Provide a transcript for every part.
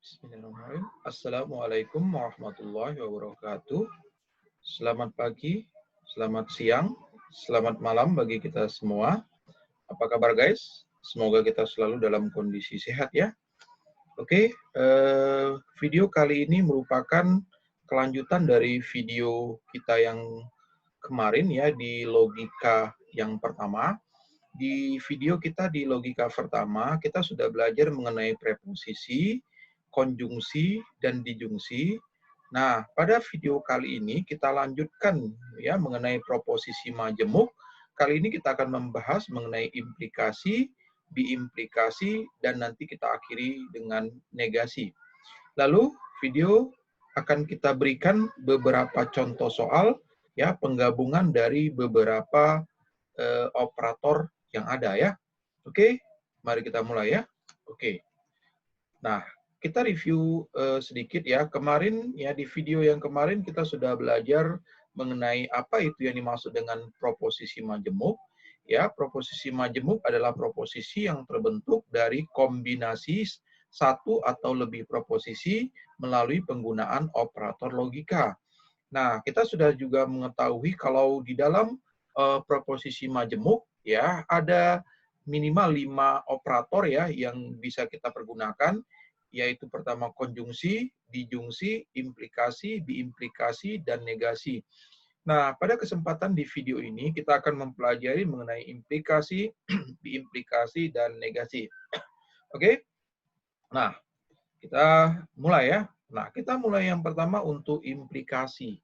Bismillahirrahmanirrahim. Assalamualaikum warahmatullahi wabarakatuh. Selamat pagi, selamat siang, selamat malam bagi kita semua. Apa kabar guys? Semoga kita selalu dalam kondisi sehat ya. Oke, video kali ini merupakan kelanjutan dari video kita yang kemarin ya di logika yang pertama. Di video kita di logika pertama, kita sudah belajar mengenai preposisi, konjungsi, dan dijungsi. Nah, pada video kali ini kita lanjutkan ya mengenai proposisi majemuk. Kali ini kita akan membahas mengenai implikasi, biimplikasi, dan nanti kita akhiri dengan negasi. Lalu video akan kita berikan beberapa contoh soal ya penggabungan dari beberapa operator yang ada ya. Oke, mari kita mulai ya. Oke. Nah, kita review sedikit ya. Kemarin ya di video yang kemarin kita sudah belajar mengenai apa itu yang dimaksud dengan proposisi majemuk. Ya, proposisi majemuk adalah proposisi yang terbentuk dari kombinasi satu atau lebih proposisi melalui penggunaan operator logika. Nah, kita sudah juga mengetahui kalau di dalam proposisi majemuk ya ada minimal 5 operator ya yang bisa kita pergunakan, yaitu pertama konjungsi, dijungsi, implikasi, biimplikasi, dan negasi. Nah, pada kesempatan di video ini kita akan mempelajari mengenai implikasi, biimplikasi, dan negasi. Oke? Nah, kita mulai ya. Nah, kita mulai yang pertama untuk implikasi.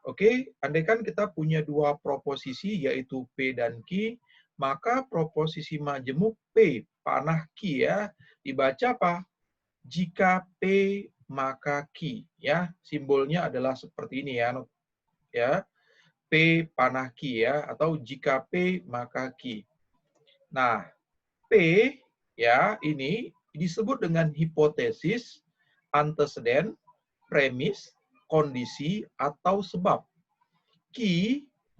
Oke, andaikan kita punya dua proposisi yaitu P dan Q, maka proposisi majemuk P panah Q ya dibaca apa? Jika P maka Q ya. Simbolnya adalah seperti ini ya. Ya. P panah Q ya atau jika P maka Q. Nah, P ya ini disebut dengan hipotesis, anteseden, premis, kondisi, atau sebab. Q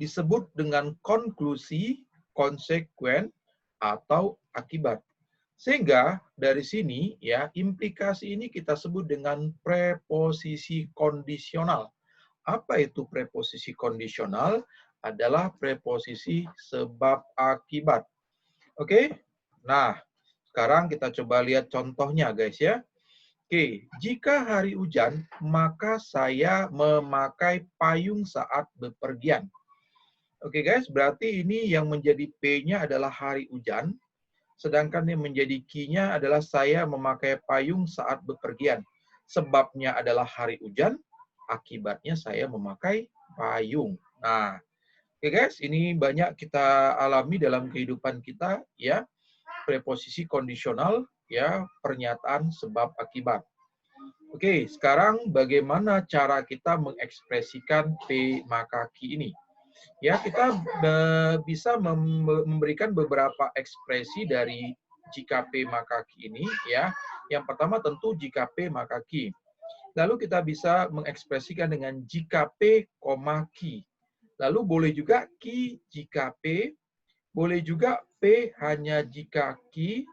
disebut dengan konklusi, konsekuen, atau akibat. Sehingga dari sini ya implikasi ini kita sebut dengan preposisi kondisional. Apa itu preposisi kondisional? Adalah preposisi sebab akibat. Oke? Nah, sekarang kita coba lihat contohnya guys ya. Oke, jika hari hujan, maka saya memakai payung saat bepergian. Oke guys, berarti ini yang menjadi P-nya adalah hari hujan, sedangkan yang menjadi Q-nya adalah saya memakai payung saat bepergian. Sebabnya adalah hari hujan, akibatnya saya memakai payung. Nah, oke guys, ini banyak kita alami dalam kehidupan kita ya, preposisi kondisional ya, pernyataan sebab akibat. Oke, sekarang bagaimana cara kita mengekspresikan P maka Q ini? Ya, kita bisa memberikan beberapa ekspresi dari jika P maka Q ini ya. Yang pertama tentu jika P maka Q. Lalu kita bisa mengekspresikan dengan jika P, Q. Lalu boleh juga Q jika P, boleh juga P hanya jika Q,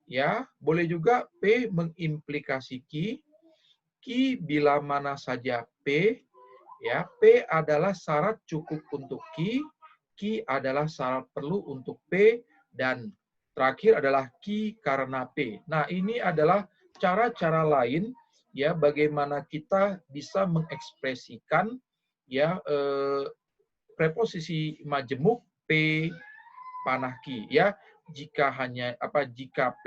ya, boleh juga P mengimplikasi Q, Q bila mana saja P, ya, P adalah syarat cukup untuk Q, Q adalah syarat perlu untuk P, dan terakhir adalah Q karena P. Nah, ini adalah cara-cara lain ya bagaimana kita bisa mengekspresikan ya preposisi majemuk P panah Q ya. Jika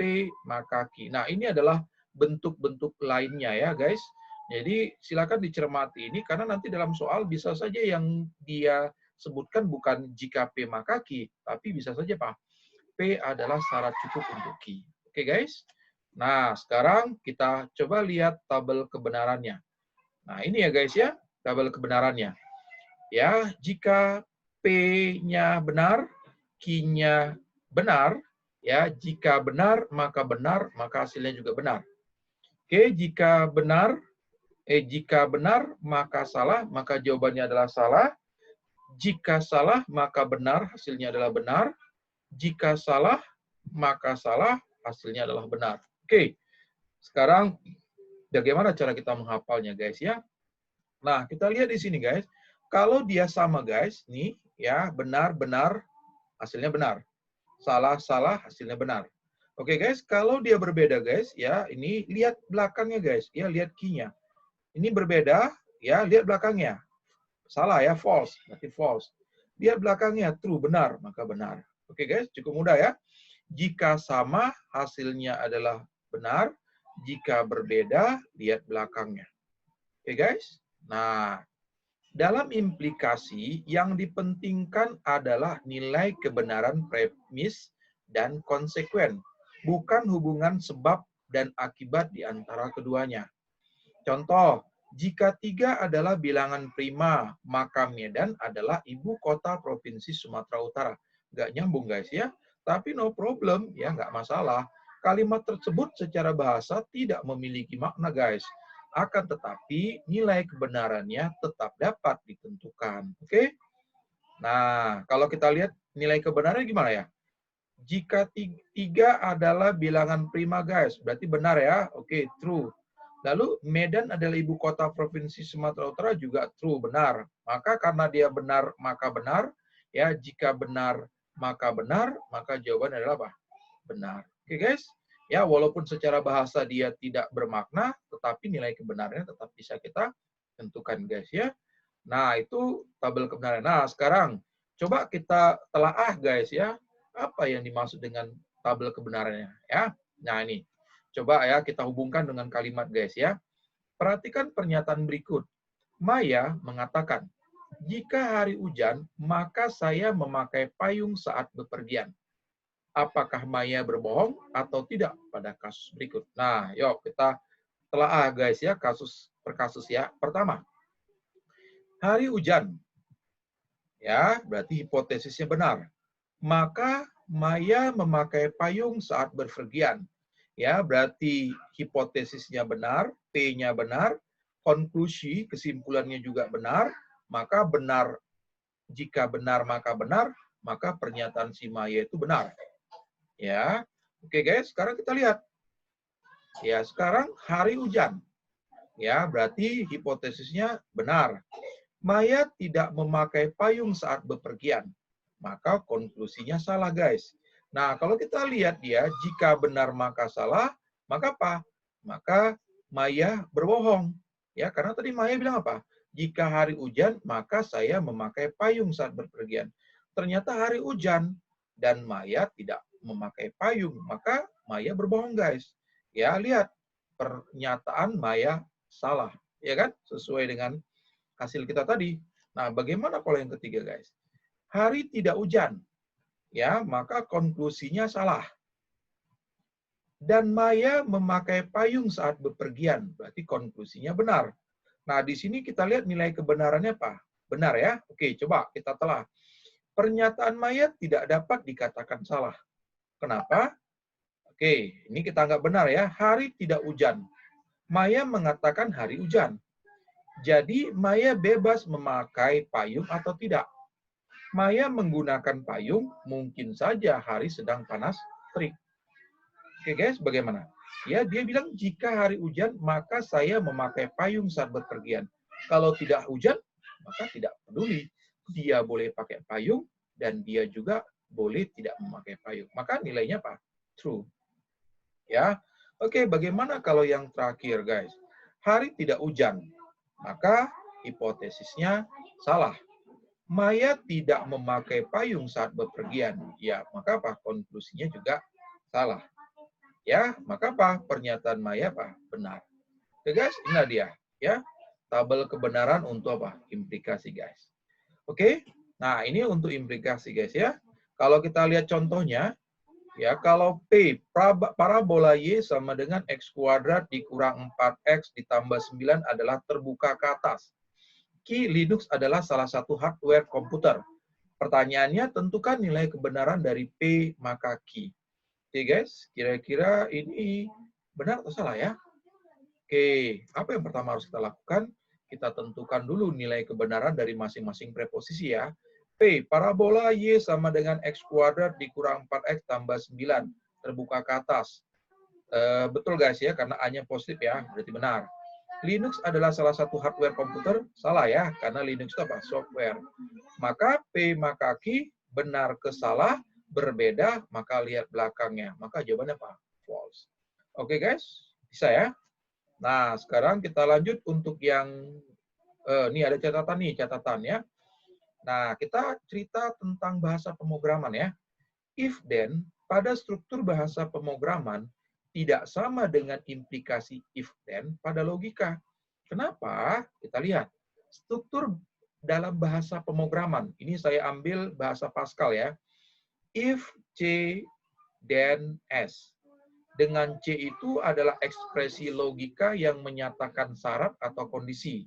P maka Q. Nah, ini adalah bentuk-bentuk lainnya ya, guys. Jadi silakan dicermati ini karena nanti dalam soal bisa saja yang dia sebutkan bukan jika P maka Q, tapi bisa saja Pak, P adalah syarat cukup untuk Q. Oke, guys. Nah, sekarang kita coba lihat tabel kebenarannya. Nah, ini ya guys ya, tabel kebenarannya. Ya, jika P-nya benar, Q-nya benar, ya, jika benar, maka hasilnya juga benar. Oke, jika benar, maka salah, maka jawabannya adalah salah. Jika salah, maka benar, hasilnya adalah benar. Jika salah, maka salah, hasilnya adalah benar. Oke, sekarang Bagaimana cara kita menghafalnya guys ya? Nah, kita lihat di sini guys. Kalau dia sama guys, nih ya, benar-benar hasilnya benar. Salah-salah hasilnya benar. Oke guys, kalau dia berbeda guys, ya ini lihat belakangnya guys, ya lihat key-nya. Ini berbeda, ya lihat belakangnya. Salah ya, false, berarti false. Lihat belakangnya, true, benar, maka benar. Oke guys, cukup mudah ya. Jika sama, hasilnya adalah benar. Jika berbeda, lihat belakangnya. Oke guys. Nah, dalam implikasi yang dipentingkan adalah nilai kebenaran premis dan konsekuen, bukan hubungan sebab dan akibat di antara keduanya. Contoh, jika 3 adalah bilangan prima, maka Medan adalah ibu kota Provinsi Sumatera Utara. Nggak nyambung guys ya, tapi no problem, ya nggak masalah. Kalimat tersebut secara bahasa tidak memiliki makna guys. Akan tetapi nilai kebenarannya tetap dapat ditentukan. Oke? Nah, kalau kita lihat nilai kebenarannya gimana ya? Jika 3 adalah bilangan prima guys, berarti benar ya. Oke, true. Lalu Medan adalah ibu kota Provinsi Sumatera Utara juga true, benar. Maka karena dia benar, maka benar. Ya, jika benar, maka jawaban adalah apa? Benar. Oke guys? Ya, walaupun secara bahasa dia tidak bermakna, tetapi nilai kebenarannya tetap bisa kita tentukan guys ya. Nah, itu tabel kebenaran. Nah, sekarang coba kita telaah guys ya. Apa yang dimaksud dengan tabel kebenarannya ya? Nah, ini. Coba ya kita hubungkan dengan kalimat guys ya. Perhatikan pernyataan berikut. Maya mengatakan, jika hari hujan, maka saya memakai payung saat bepergian. Apakah Maya berbohong atau tidak pada kasus berikut? Nah, yuk kita telaah guys ya, kasus per kasus ya. Pertama, hari hujan. Ya, berarti hipotesisnya benar. Maka Maya memakai payung saat berpergian. Ya, berarti hipotesisnya benar, P-nya benar, konklusi, kesimpulannya juga benar, maka benar, jika benar, maka pernyataan si Maya itu benar. Ya, oke guys, sekarang kita lihat. Ya, sekarang hari hujan. Ya, berarti hipotesisnya benar. Maya tidak memakai payung saat bepergian. Maka konklusinya salah, guys. Nah, kalau kita lihat dia, jika benar maka salah, maka apa? Maka Maya berbohong. Ya, karena tadi Maya bilang apa? Jika hari hujan, maka saya memakai payung saat berpergian. Ternyata hari hujan dan Maya tidak memakai payung, maka Maya berbohong, guys. Ya, lihat pernyataan Maya salah, ya kan? Sesuai dengan hasil kita tadi. Nah, bagaimana kalau yang ketiga, guys? Hari tidak hujan, ya, maka konklusinya salah. Dan Maya memakai payung saat bepergian, berarti konklusinya benar. Nah, di sini kita lihat nilai kebenarannya apa? Benar ya? Oke, coba kita telah. Pernyataan Maya tidak dapat dikatakan salah. Kenapa? Oke, ini kita anggap benar ya. Hari tidak hujan. Maya mengatakan hari hujan. Jadi, Maya bebas memakai payung atau tidak. Maya menggunakan payung, mungkin saja hari sedang panas terik. Oke guys, bagaimana? Ya, dia bilang jika hari hujan, maka saya memakai payung saat berpergian. Kalau tidak hujan, maka tidak peduli. Dia boleh pakai payung, dan dia juga boleh tidak memakai payung. Maka nilainya apa? True. Ya, oke, bagaimana kalau yang terakhir guys? Hari tidak hujan, maka hipotesisnya salah. Maya tidak memakai payung saat bepergian. Ya, maka apa? Konklusinya juga salah. Ya, maka apa? Pernyataan Maya apa? Benar. Oke guys, inilah dia. Ya, tabel kebenaran untuk apa? Implikasi guys. Oke, nah ini untuk implikasi guys ya. Kalau kita lihat contohnya, ya kalau P, parabola Y sama dengan X kuadrat dikurang 4X ditambah 9 adalah terbuka ke atas. Key Linux adalah salah satu hardware komputer. Pertanyaannya, tentukan nilai kebenaran dari P maka Q. Oke guys, kira-kira ini benar atau salah ya? Oke, apa yang pertama harus kita lakukan? Kita tentukan dulu nilai kebenaran dari masing-masing preposisi ya. P, parabola Y sama dengan X kuadrat dikurang 4X tambah 9, terbuka ke atas. Betul guys ya, karena A-nya positif ya, berarti benar. Linux adalah salah satu hardware komputer, salah ya, karena Linux itu apa? Software. Maka P maka Q, benar ke salah, berbeda, maka lihat belakangnya. Maka jawabannya apa? False. Oke guys, bisa ya? Nah, sekarang kita lanjut untuk yang, ini ada catatan ya. Nah, kita cerita tentang bahasa pemrograman ya. If then, pada struktur bahasa pemrograman, tidak sama dengan implikasi if then pada logika. Kenapa? Kita lihat. Struktur dalam bahasa pemrograman, ini saya ambil bahasa Pascal ya. If C then S. Dengan C itu adalah ekspresi logika yang menyatakan syarat atau kondisi.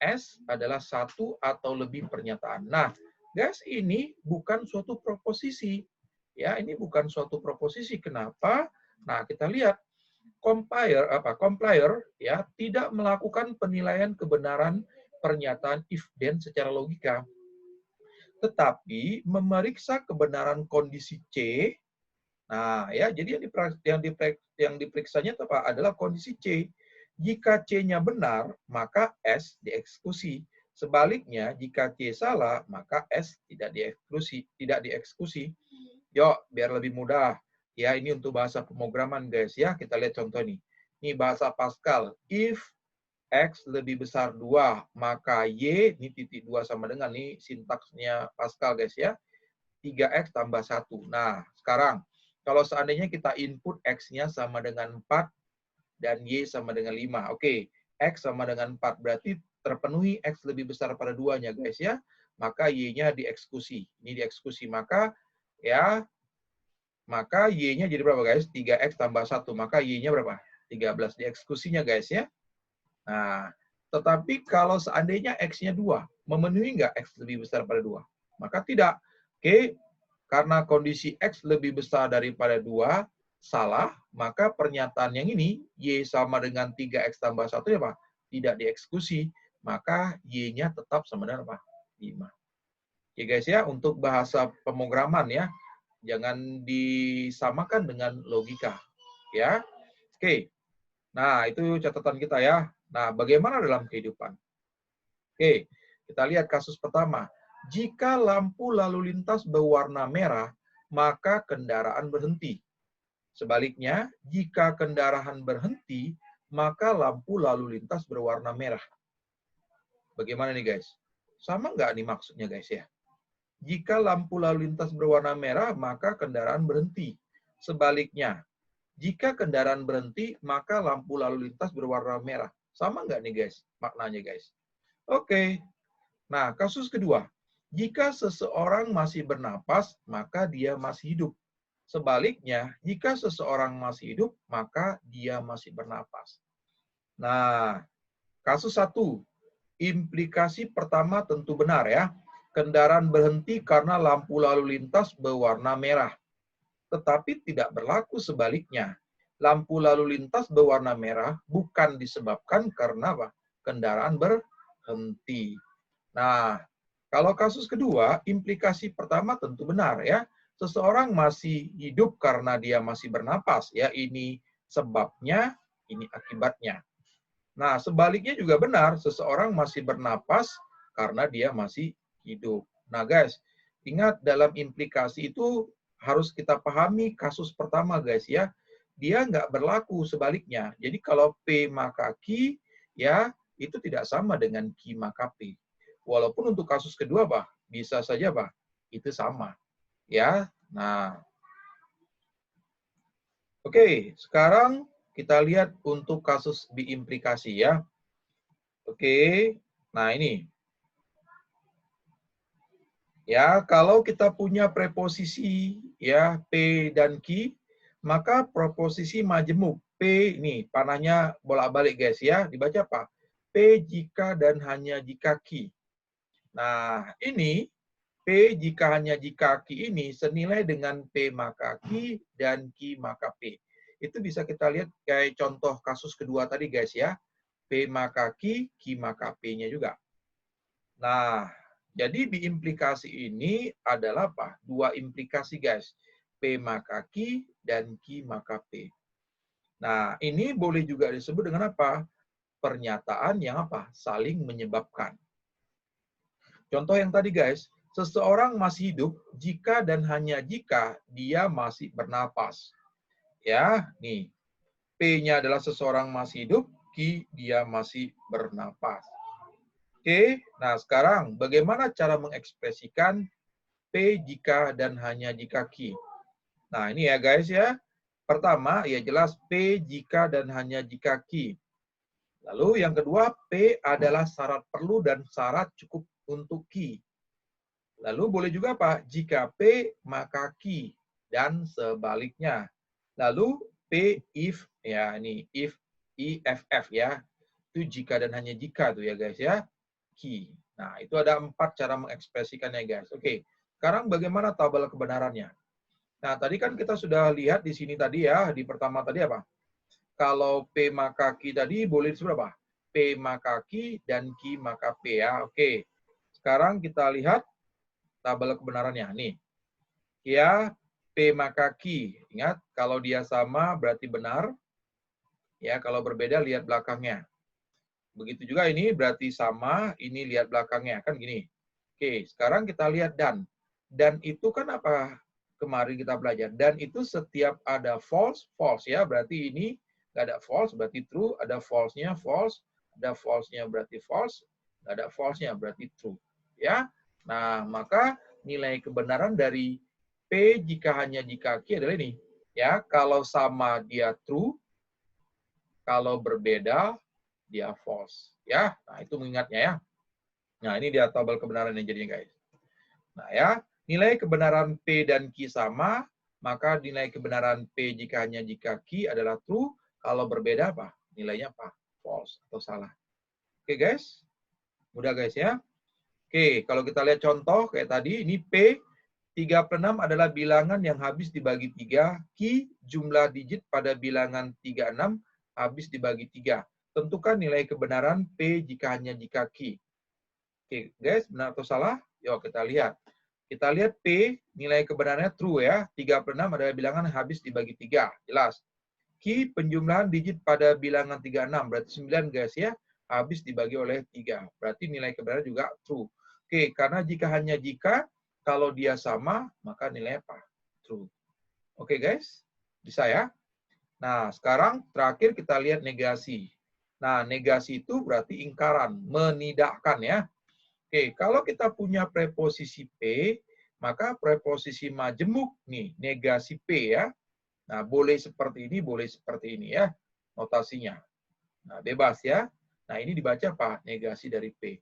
S adalah satu atau lebih pernyataan. Nah, guys, ini bukan suatu proposisi. Ya, ini bukan suatu proposisi. Kenapa? Nah, kita lihat compiler ya tidak melakukan penilaian kebenaran pernyataan if then secara logika, tetapi memeriksa kebenaran kondisi C. Nah, ya, jadi yang diperiksanya apa? Adalah kondisi C. Jika C-nya benar, maka S dieksekusi. Sebaliknya, jika C salah, maka S tidak dieksekusi. Yuk, biar lebih mudah. Ya, ini untuk bahasa pemrograman, guys ya. Kita lihat contoh nih. Ini bahasa Pascal. If X lebih besar 2, maka Y, ini titik 2 sama dengan, nih sintaksnya Pascal, guys ya. 3X tambah 1. Nah, sekarang, kalau seandainya kita input X-nya sama dengan 4 dan Y sama dengan 5. Oke, X sama dengan 4. Berarti terpenuhi X lebih besar pada 2-nya, guys ya. Maka Y-nya dieksekusi. Ini dieksekusi. Maka Y-nya jadi berapa, guys? 3X tambah 1. Maka Y-nya berapa? 13 dieksekusinya, guys ya. Nah, tetapi kalau seandainya X-nya 2, memenuhi nggak X lebih besar pada 2? Maka tidak. Oke, karena kondisi X lebih besar daripada 2, salah, maka pernyataan yang ini, Y sama dengan 3X tambah 1, ya Pak? Tidak dieksekusi. Maka Y-nya tetap sama dengan apa? 5. Oke guys ya, untuk bahasa pemrograman ya, jangan disamakan dengan logika. Ya, oke. Nah, itu catatan kita ya. Nah, bagaimana dalam kehidupan? Oke, kita lihat kasus pertama. Jika lampu lalu lintas berwarna merah, maka kendaraan berhenti. Sebaliknya, jika kendaraan berhenti, maka lampu lalu lintas berwarna merah. Bagaimana nih guys? Sama nggak nih maksudnya guys ya? Jika lampu lalu lintas berwarna merah, maka kendaraan berhenti. Sebaliknya, jika kendaraan berhenti, maka lampu lalu lintas berwarna merah. Sama nggak nih guys maknanya guys? Oke. Nah, kasus kedua. Jika seseorang masih bernapas, maka dia masih hidup. Sebaliknya, jika seseorang masih hidup, maka dia masih bernapas. Nah, kasus 1. Implikasi pertama tentu benar ya. Kendaraan berhenti karena lampu lalu lintas berwarna merah. Tetapi tidak berlaku sebaliknya. Lampu lalu lintas berwarna merah bukan disebabkan karena apa? Kendaraan berhenti. Nah, kalau kasus kedua, implikasi pertama tentu benar ya. Seseorang masih hidup karena dia masih bernapas ya. Ini sebabnya, ini akibatnya. Nah, sebaliknya juga benar, seseorang masih bernapas karena dia masih hidup. Nah, guys, ingat dalam implikasi itu harus kita pahami kasus pertama, guys ya. Dia nggak berlaku sebaliknya. Jadi kalau P maka Q, ya itu tidak sama dengan Q maka P. Walaupun untuk kasus kedua, Pak, bisa saja, Pak, itu sama. Ya, nah. Oke, sekarang kita lihat untuk kasus diimplikasi ya. Oke, nah ini. Ya, kalau kita punya preposisi ya P dan Q, maka preposisi majemuk P ini panahnya bolak-balik guys ya. Dibaca apa? P jika dan hanya jika Q. Nah, ini P jika hanya jika Q ini senilai dengan P maka Q dan Q maka P. Itu bisa kita lihat kayak contoh kasus kedua tadi guys ya. P maka Q, Q maka P-nya juga. Nah, jadi diimplikasi ini adalah apa? Dua implikasi guys. P maka Q dan Q maka P. Nah, ini boleh juga disebut dengan apa? Pernyataan yang apa? Saling menyebabkan. Contoh yang tadi guys, seseorang masih hidup jika dan hanya jika dia masih bernapas. Ya, nih. P-nya adalah seseorang masih hidup, Q dia masih bernapas. Oke, nah sekarang bagaimana cara mengekspresikan P jika dan hanya jika Q? Nah, ini ya guys ya. Pertama, ya jelas P jika dan hanya jika Q. Lalu yang kedua, P adalah syarat perlu dan syarat cukup untuk Q. Lalu boleh juga apa? Jika P, maka Q. Dan sebaliknya. Lalu P, if, ya ini, if, IFF ya. Itu jika dan hanya jika tuh ya guys ya. Q. Nah, itu ada 4 cara mengekspresikannya guys. Oke, sekarang bagaimana tabel kebenarannya? Nah, tadi kan kita sudah lihat di sini tadi ya, di pertama tadi apa? Kalau P maka Q tadi boleh disebut apa? P maka Q dan Q maka P ya. Oke. Sekarang kita lihat tabel kebenarannya. Nih. Ya, P maka Q. Ingat, kalau dia sama berarti benar. Ya, kalau berbeda lihat belakangnya. Begitu juga ini berarti sama, ini lihat belakangnya. Kan gini. Oke, sekarang kita lihat dan. Dan itu kan apa kemarin kita belajar? Dan itu setiap ada false, false ya. Berarti ini nggak ada false, berarti true. Ada false-nya, false. Ada false-nya berarti false. Nggak ada false-nya berarti true. Ya. Nah, maka nilai kebenaran dari P jika hanya jika Q adalah ini. Ya, kalau sama dia true, kalau berbeda dia false. Ya, nah itu mengingatnya ya. Nah, ini dia tabel kebenaran yang jadinya guys. Nah ya, nilai kebenaran P dan Q sama, maka nilai kebenaran P jika hanya jika Q adalah true, kalau berbeda apa? Nilainya apa? False atau salah. Oke guys, mudah guys ya. Oke, kalau kita lihat contoh kayak tadi, ini P 36 adalah bilangan yang habis dibagi 3, Q jumlah digit pada bilangan 36 habis dibagi 3. Tentukan nilai kebenaran P jika hanya jika Q. Oke guys, benar atau salah? Yuk kita lihat. Kita lihat P, nilai kebenarannya true ya. 36 adalah bilangan habis dibagi 3. Jelas. Q, penjumlahan digit pada bilangan 36. Berarti 9 guys ya. Habis dibagi oleh 3. Berarti nilai kebenaran juga true. Oke, karena jika hanya jika, kalau dia sama, maka nilai apa? True. Oke guys, bisa ya. Nah, sekarang terakhir kita lihat negasi. Nah, negasi itu berarti ingkaran, menidakkan ya. Oke, kalau kita punya preposisi P, maka preposisi majemuk nih, negasi P ya. Nah, boleh seperti ini, boleh seperti ini ya, notasinya. Nah, bebas ya. Nah, ini dibaca apa? Negasi dari P.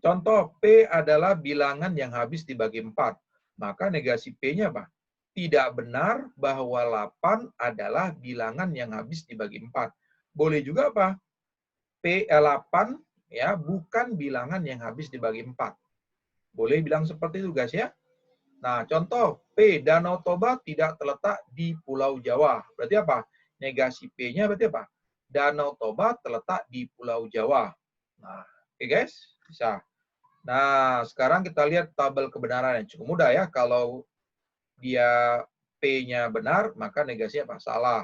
Contoh, P adalah bilangan yang habis dibagi 4. Maka negasi P-nya apa? Tidak benar bahwa 8 adalah bilangan yang habis dibagi 4. Boleh juga apa? P8 ya, bukan bilangan yang habis dibagi 4. Boleh bilang seperti itu guys ya. Nah, contoh P, Danau Toba tidak terletak di Pulau Jawa. Berarti apa? Negasi P-nya berarti apa? Danau Toba terletak di Pulau Jawa. Nah, oke guys, bisa. Nah, sekarang kita lihat tabel kebenaran yang cukup mudah ya. Kalau dia P-nya benar, maka negasinya apa? Salah.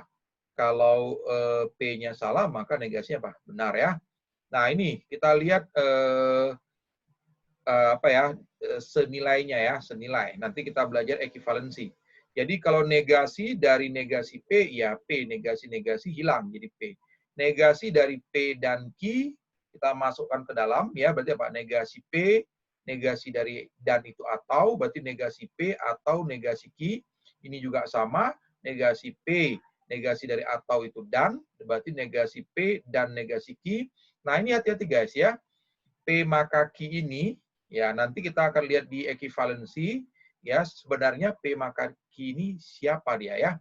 Kalau P-nya salah, maka negasinya apa? Benar ya. Nah, ini kita lihat apa ya, senilainya ya, senilai. Nanti kita belajar ekivalensi. Jadi kalau negasi dari negasi P, ya P, negasi-negasi hilang jadi P. Negasi dari P dan Q, kita masukkan ke dalam, ya berarti apa? Negasi P, negasi dari dan itu atau, berarti negasi P atau negasi Q. Ini juga sama, negasi P, negasi dari atau itu dan, berarti negasi P dan negasi Q. Nah ini hati-hati guys ya. P maka Q ini, ya nanti kita akan lihat di ekivalensi, ya sebenarnya P maka Q ini siapa dia ya.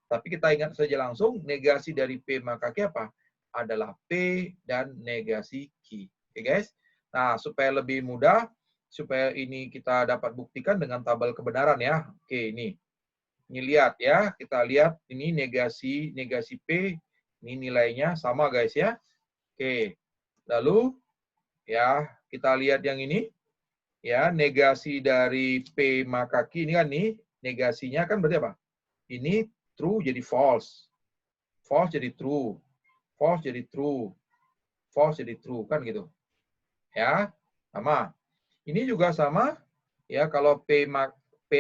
Tapi kita ingat saja langsung, negasi dari P maka Q apa? Adalah P dan negasi Q. Oke guys? Nah, supaya lebih mudah, supaya ini kita dapat buktikan dengan tabel kebenaran ya. Oke, ini. Ini lihat ya, kita lihat ini negasi P, ini nilainya sama guys ya. Oke. Lalu ya, kita lihat yang ini. Ya, negasi dari P maka Q ini kan nih, negasinya kan berarti apa? Ini true jadi false. false jadi true, false jadi true, false jadi true, kan gitu. Ya, sama. Ini juga sama, ya kalau P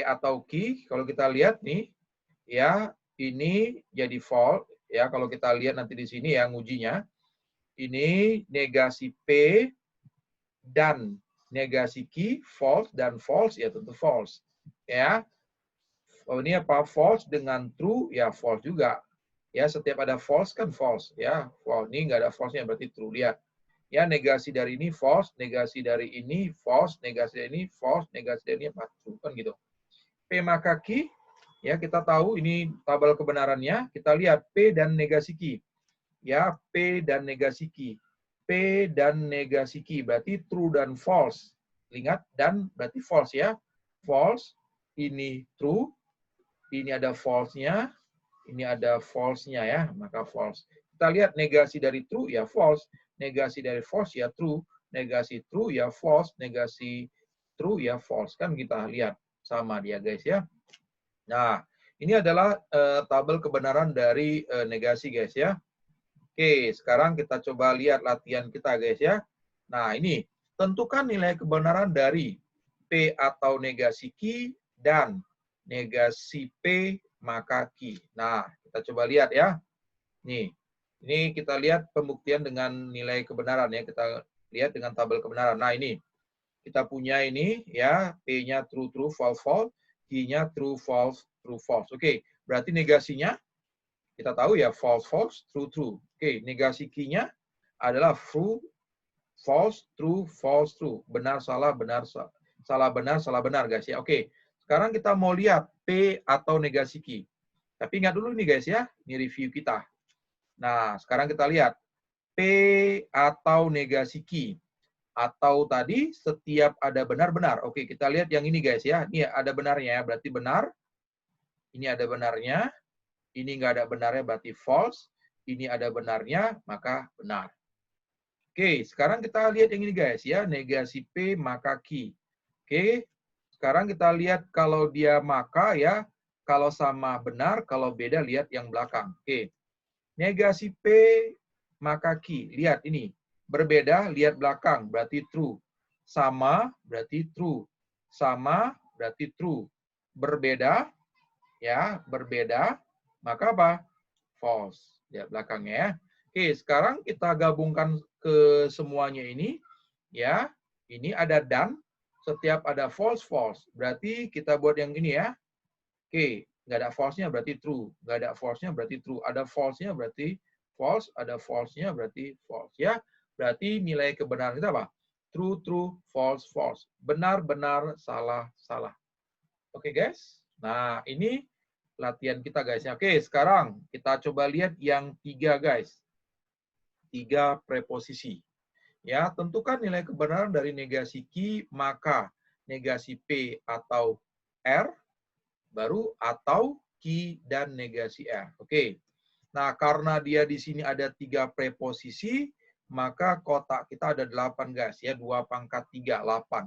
atau Q, kalau kita lihat nih, ya ini jadi false, ya kalau kita lihat nanti di sini ya ngujinya, ini negasi P dan negasi Q, false dan false, ya tentu false. Ya, oh ini apa? False dengan true, ya false juga. Ya, setiap ada false kan false, ya. False ini nggak ada false-nya berarti true. Lihat. Ya, negasi dari ini false, negasi dari ini false, negasi dari ini false, negasi dari ini apa? True kan gitu. P maka Q, ya kita tahu ini tabel kebenarannya. Kita lihat P dan negasi Q. Ya, P dan negasi Q. P dan negasi Q berarti true dan false. Ingat, dan berarti false ya. False, ini true, ini ada false-nya, ini ada false-nya ya, maka false. Kita lihat negasi dari true ya false, negasi dari false ya true, negasi true ya false, negasi true ya false. Kan kita lihat sama dia guys ya. Nah, ini adalah tabel kebenaran dari negasi guys ya. Oke, sekarang kita coba lihat latihan kita guys ya. Nah, ini tentukan nilai kebenaran dari P atau negasi Q dan negasi P maka Q. Nah, kita coba lihat ya. Nih, ini kita lihat pembuktian dengan nilai kebenaran ya. Kita lihat dengan tabel kebenaran. Nah, ini kita punya ini ya, P-nya true true false false, Q-nya true false true false. Oke, berarti negasinya kita tahu ya false false true true. Oke, negasi Q-nya adalah true false true false true. Benar salah benar salah benar salah benar guys ya. Oke. Sekarang kita mau lihat P atau negasi Q. Tapi ingat dulu nih guys ya, ini review kita. Nah, sekarang kita lihat P atau negasi Q. Atau tadi setiap ada benar-benar. Oke, kita lihat yang ini guys ya. Ini ada benarnya ya, berarti benar. Ini ada benarnya. Ini nggak ada benarnya berarti false. Ini ada benarnya, maka benar. Oke, sekarang kita lihat yang ini guys ya, negasi P maka Q. Oke, sekarang kita lihat kalau dia maka ya, kalau sama benar, kalau beda lihat yang belakang. Oke, negasi P maka Q. Lihat ini, berbeda lihat belakang berarti true. Sama berarti true. Sama berarti true. Berbeda ya, berbeda maka apa? False. Lihat belakangnya ya. Oke, sekarang kita gabungkan ke semuanya ini ya. Ini ada dan, setiap ada false false. Berarti kita buat yang ini ya. Oke, nggak ada false-nya berarti true. Nggak ada false-nya berarti true. Ada false-nya berarti false, ada false-nya berarti false ya. Berarti nilai kebenaran kita apa? True true, false false. Benar benar, salah salah. Oke guys. Nah, ini latihan kita guys. Oke, sekarang kita coba lihat yang 3 guys. 3 preposisi. Ya, tentukan nilai kebenaran dari negasi Q maka negasi P atau R baru atau Q dan negasi R. Oke. Nah, karena dia di sini ada 3 preposisi, maka kotak kita ada 8 guys ya, 2 pangkat 3, 8.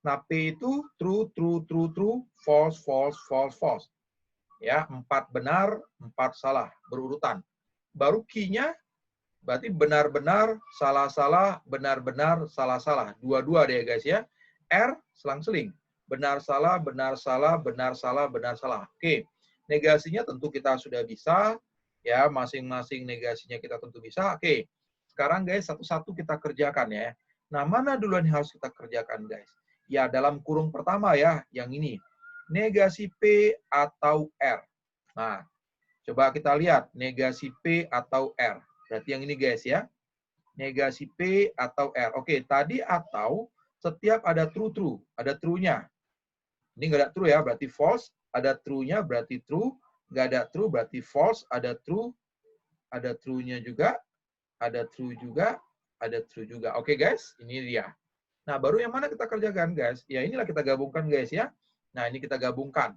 Nah, P itu true, true, true, true, false, false, false, false. Ya, 4 benar, 4 salah, berurutan. Baru Q-nya berarti benar-benar, salah-salah, benar-benar, salah-salah. Dua-dua deh guys ya. R selang-seling. Benar salah, benar salah, benar salah, benar salah. Oke. Negasinya tentu kita sudah bisa. Ya, masing-masing negasinya kita tentu bisa. Oke. Sekarang guys, satu-satu kita kerjakan ya. Nah, mana duluan yang harus kita kerjakan guys? Ya, dalam kurung pertama ya, yang ini. Negasi P atau R. Nah, coba kita lihat negasi P atau R. Berarti yang ini guys ya. Negasi P atau R. Oke, tadi atau setiap ada true-true. Ada true-nya. Ini nggak ada true ya, berarti false. Ada true-nya berarti true. Nggak ada true berarti false. Ada true. Ada true-nya juga. Ada true juga. Ada true juga. Oke guys, ini dia. Nah, baru yang mana kita kerjakan guys? Ya inilah kita gabungkan guys ya. Nah, ini kita gabungkan.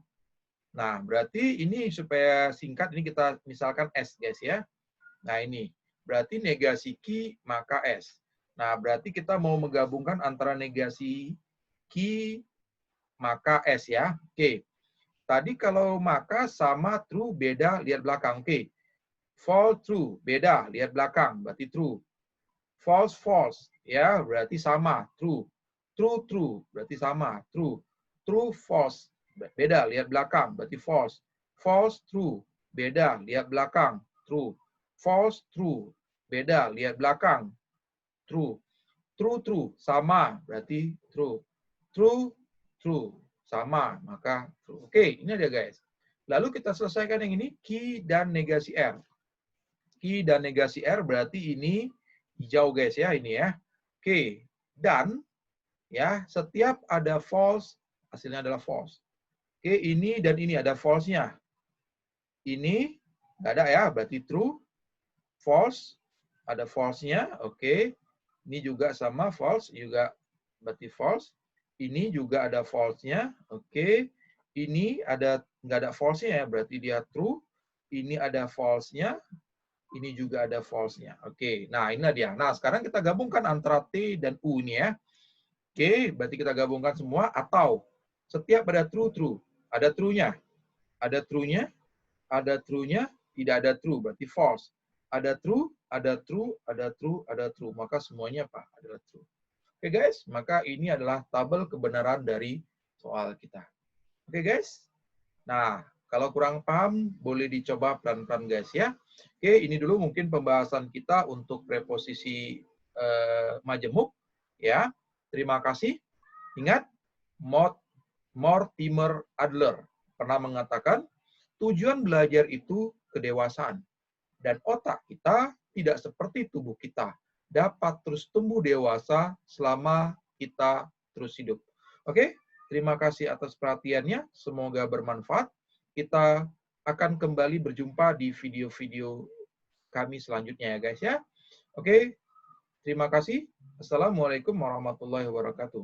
Nah, berarti ini supaya singkat, ini kita misalkan S guys ya. Nah, ini. Berarti negasi Q maka S. Nah, berarti kita mau menggabungkan antara negasi Q maka S ya. Oke. Tadi kalau maka sama true beda lihat belakang. Oke. Fall true, beda, lihat belakang, berarti true. False, false, ya, berarti sama, true. True, true, berarti sama, true. True, false, beda, lihat belakang, berarti false. False, true, beda, lihat belakang, true. False, true, beda, lihat belakang, true. True, true, sama, berarti true. True, true, sama, maka true. Oke, ini dia guys. Lalu kita selesaikan yang ini, key dan negasi R. Key dan negasi R berarti ini hijau guys ya, ini ya. Oke, dan ya setiap ada false, hasilnya adalah false. Oke, ini dan ini ada false-nya. Ini nggak ada ya, berarti true. False, ada false-nya. Oke, ini juga sama false, juga berarti false. Ini juga ada false-nya. Oke, ini ada nggak ada false-nya ya, berarti dia true. Ini ada false-nya. Ini juga ada false-nya. Oke, nah ini dia. Nah, sekarang kita gabungkan antara T dan U ini ya. Oke, berarti kita gabungkan semua atau setiap ada true, true. Ada true-nya. Ada true-nya, ada true-nya, tidak ada true, berarti false. Ada true, ada true, ada true, ada true. Maka semuanya apa? Adalah true. Oke guys, maka ini adalah tabel kebenaran dari soal kita. Oke guys. Nah, kalau kurang paham, boleh dicoba pelan-pelan guys ya. Oke, ini dulu mungkin pembahasan kita untuk preposisi majemuk. Ya, terima kasih. Ingat, Mortimer Adler pernah mengatakan, tujuan belajar itu kedewasaan. Dan otak kita tidak seperti tubuh kita. Dapat terus tumbuh dewasa selama kita terus hidup. Oke, terima kasih atas perhatiannya. Semoga bermanfaat. Kita akan kembali berjumpa di video-video kami selanjutnya ya guys ya. Oke, terima kasih. Assalamualaikum warahmatullahi wabarakatuh.